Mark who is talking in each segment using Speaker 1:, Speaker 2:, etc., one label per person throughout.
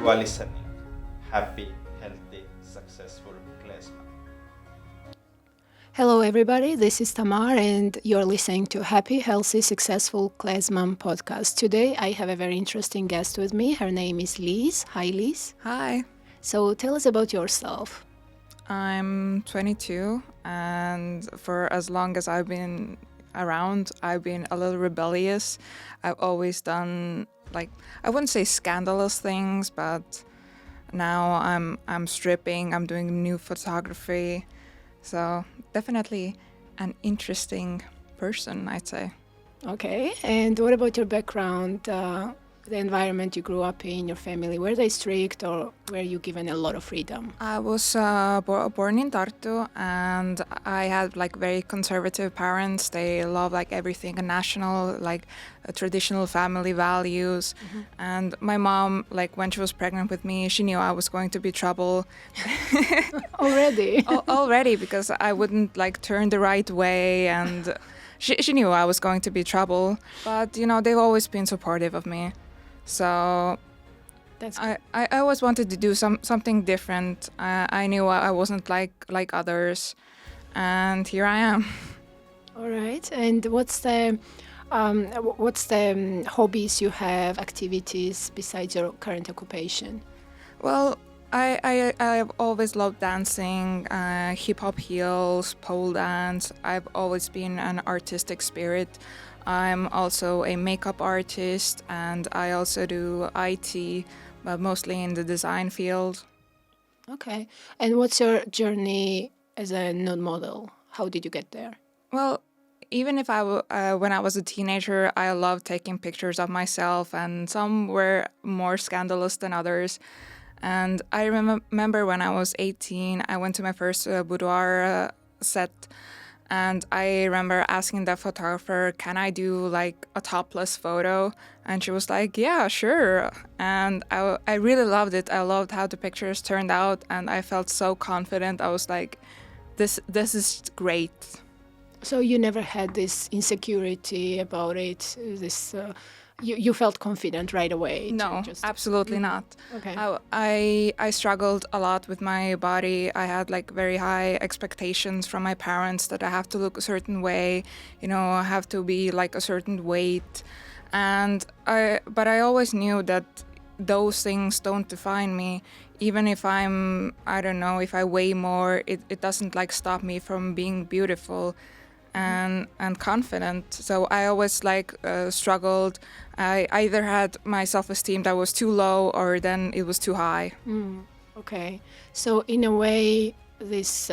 Speaker 1: You are listening. Happy, healthy, successful Kleesman.
Speaker 2: Hello, everybody. This is Tamar, and you're listening to Happy, Healthy, Successful Kleesman podcast. Today, I have a very interesting guest with me. Her name is Liis. Hi, Liis.
Speaker 3: Hi,
Speaker 2: So, tell us about yourself.
Speaker 3: I'm 22, and for as long as I've been around, I've been a little rebellious. I've always done, I wouldn't say scandalous things, but now I'm stripping, I'm doing new photography. So definitely an interesting person, I'd say.
Speaker 2: Okay. And what about your background, the environment you grew up in, your family? Were they strict or were you given a lot of freedom?
Speaker 3: I was born in Tartu, and I had very conservative parents. They love everything national, traditional family values.
Speaker 2: Mm-hmm.
Speaker 3: And my mom, when she was pregnant with me, she knew I was going to be trouble
Speaker 2: Already?
Speaker 3: already, because I wouldn't turn the right way, and she knew I was going to be trouble. But they've always been supportive of me. So
Speaker 2: That's
Speaker 3: I always wanted to do something different. I knew I wasn't like others, and here I am.
Speaker 2: all right. And what's the hobbies you have, activities besides your current occupation?
Speaker 3: Well, I've always loved dancing, hip hop heels, pole dance. I've always been an artistic spirit. I'm also a makeup artist, and I also do IT, but mostly in the design field.
Speaker 2: Okay. And what's your journey as a nude model? How did you get there?
Speaker 3: Well, even if when I was a teenager, I loved taking pictures of myself, and some were more scandalous than others. And I remember when I was 18, I went to my first boudoir set, and I remember asking the photographer, can I do a topless photo? And she was like, yeah, sure. And I really loved it. I loved how the pictures turned out, and I felt so confident. I was like, this is great.
Speaker 2: So you never had this insecurity about it, you felt confident right away?
Speaker 3: No, absolutely not.
Speaker 2: Okay.
Speaker 3: I struggled a lot with my body. I had very high expectations from my parents that I have to look a certain way, I have to be a certain weight. But I always knew that those things don't define me. Even if I don't know, if I weigh more, it doesn't stop me from being beautiful and confident. So I always struggled. I either had my self-esteem that was too low, or then it was too high.
Speaker 2: Okay. So in a way, this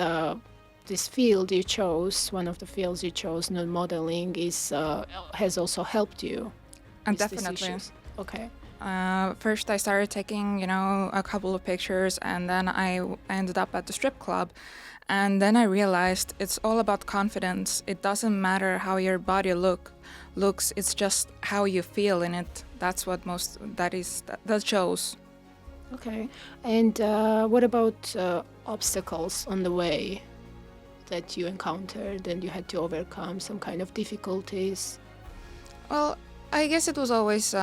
Speaker 2: field you chose, one of the fields you chose, nude modeling, has also helped you.
Speaker 3: And
Speaker 2: with these
Speaker 3: definitely.
Speaker 2: issues. Okay.
Speaker 3: First, I started taking, a couple of pictures, and then I ended up at the strip club. And then I realized it's all about confidence. It doesn't matter how your body looks. It's just how you feel in it. That's what that shows.
Speaker 2: Okay. And what about obstacles on the way that you encountered and you had to overcome, some kind of difficulties?
Speaker 3: Well, I guess it was always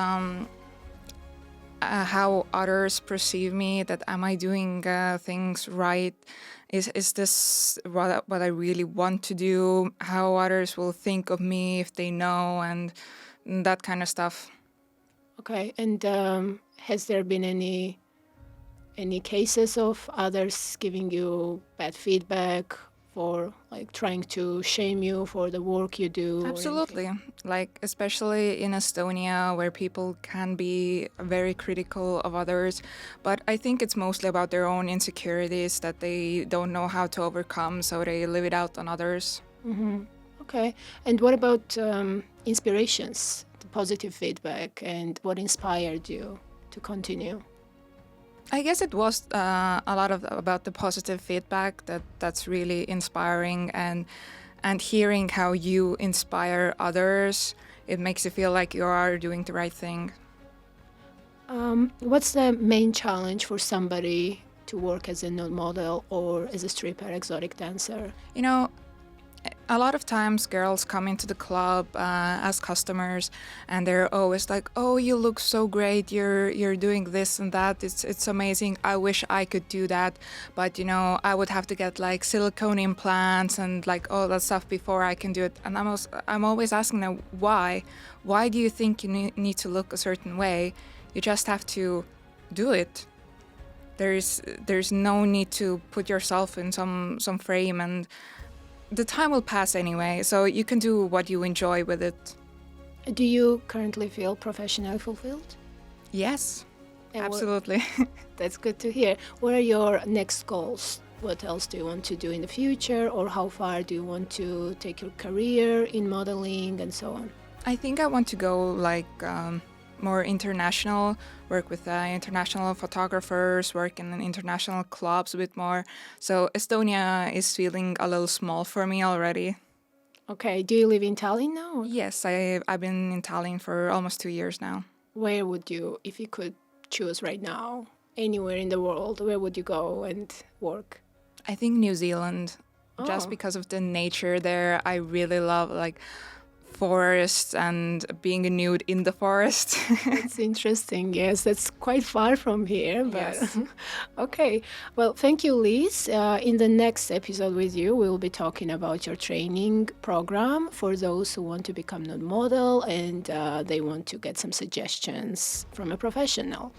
Speaker 3: how others perceive me, that am I doing things right? Is this what I really want to do? How others will think of me if they know, and that kind of stuff.
Speaker 2: Okay. And has there been any cases of others giving you bad feedback for trying to shame you for the work you do?
Speaker 3: Absolutely. Especially in Estonia, where people can be very critical of others. But I think it's mostly about their own insecurities that they don't know how to overcome, so they live it out on others.
Speaker 2: Mm-hmm. Okay. And what about inspirations, the positive feedback, and what inspired you to continue?
Speaker 3: I guess it was a lot about the positive feedback that's really inspiring, and hearing how you inspire others, it makes you feel like you are doing the right thing.
Speaker 2: What's the main challenge for somebody to work as a nude model or as a stripper, exotic dancer?
Speaker 3: A lot of times girls come into the club as customers and they're always like, oh, you look so great, you're doing this and that, it's amazing, I wish I could do that, but I would have to get like silicone implants and like all that stuff before I can do it. And I'm always asking them, why do you think you need to look a certain way? You just have to do it. There's no need to put yourself in some frame, and the time will pass anyway, so you can do what you enjoy with it.
Speaker 2: Do you currently feel professionally fulfilled?
Speaker 3: Yes,
Speaker 2: And
Speaker 3: absolutely.
Speaker 2: That's good to hear. What are your next goals? What else do you want to do in the future, or how far do you want to take your career in modeling and so on?
Speaker 3: I think I want to go like more international, work with international photographers, work in international clubs a bit more. So Estonia is feeling a little small for me already.
Speaker 2: Okay, do you live in Tallinn now?
Speaker 3: Yes, I've been in Tallinn for almost 2 years now.
Speaker 2: Where would you, if you could choose right now, anywhere in the world, where would you go and work?
Speaker 3: I think New Zealand, just
Speaker 2: Oh.
Speaker 3: because of the nature there. I really love like forests and being a nude in the forest.
Speaker 2: It's interesting. Yes, that's quite far from here. But
Speaker 3: Yes.
Speaker 2: okay. Well, thank you, Liis. In the next episode with you, we'll be talking about your training program for those who want to become a model and they want to get some suggestions from a professional.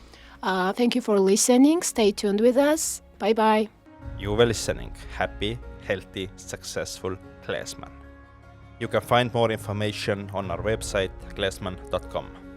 Speaker 2: Thank you for listening. Stay tuned with us. Bye bye.
Speaker 1: You were listening. Happy, healthy, successful Kleesman. You can find more information on our website kleesman.com.